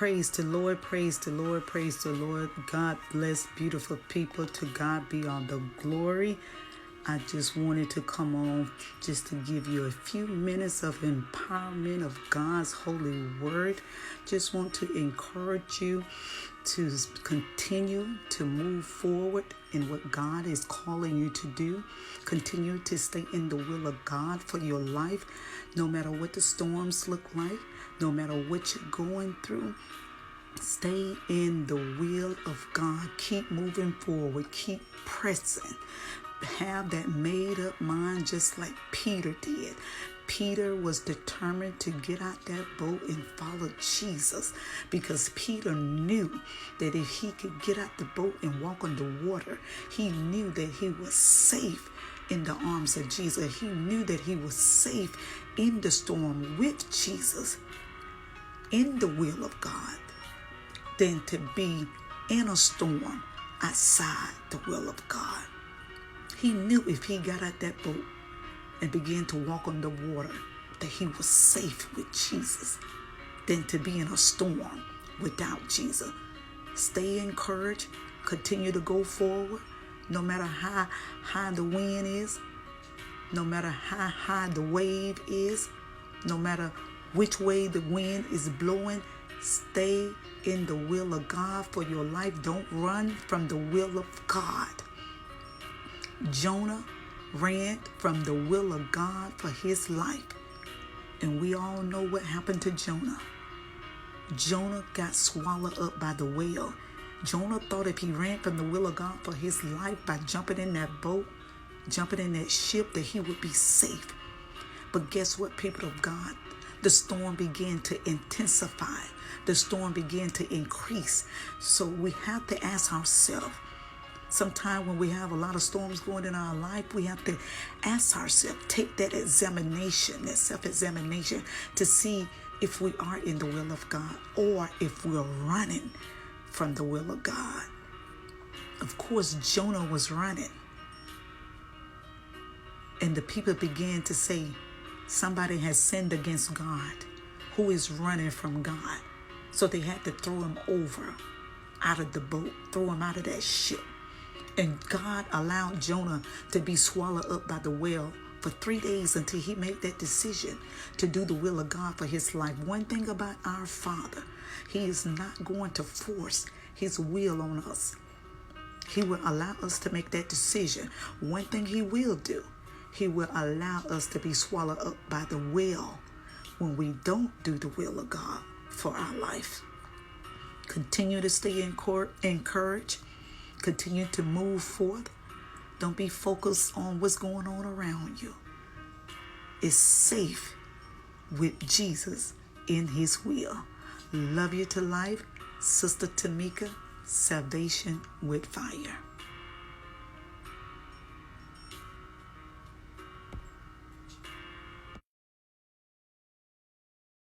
Praise the Lord, praise the Lord, praise the Lord. God bless beautiful people. To God be all the glory. I just wanted to come on just to give you a few minutes of empowerment of God's holy word. Just want to encourage you to continue to move forward in what God is calling you to do. Continue to stay in the will of God for your life, no matter what the storms look like, no matter what you're going through. Stay in the will of God. Keep moving forward. Keep pressing. Have that made up mind just like Peter did. Peter was determined to get out that boat and follow Jesus, because Peter knew that if he could get out the boat and walk on the water, he knew that he was safe in the arms of Jesus. He knew that he was safe in the storm with Jesus, in the will of God, than to be in a storm outside the will of God. He knew if he got out that boat and began to walk on the water, that he was safe with Jesus, than to be in a storm without Jesus. Stay encouraged. Continue to go forward. No matter how high the wind is, no matter how high the wave is, no matter which way the wind is blowing, stay in the will of God for your life. Don't run from the will of God. Jonah ran from the will of God for his life. And we all know what happened to Jonah. Jonah got swallowed up by the whale. Jonah thought if he ran from the will of God for his life by jumping in that boat, jumping in that ship, that he would be safe. But guess what, people of God? The storm began to intensify. The storm began to increase. So we have to ask ourselves, sometime when we have a lot of storms going in our life, we have to ask ourselves, take that examination, that self-examination, to see if we are in the will of God or if we're running from the will of God. Of course, Jonah was running. And the people began to say, somebody has sinned against God. Who is running from God? So they had to throw him over out of the boat, throw him out of that ship. And God allowed Jonah to be swallowed up by the whale for 3 days until he made that decision to do the will of God for his life. One thing about our Father, he is not going to force his will on us. He will allow us to make that decision. One thing he will do, he will allow us to be swallowed up by the whale when we don't do the will of God for our life. Continue to stay encouraged. Continue to move forth. Don't be focused on what's going on around you. It's safe with Jesus in his will. Love you to life. Sister Tamike, Salvation with Fire.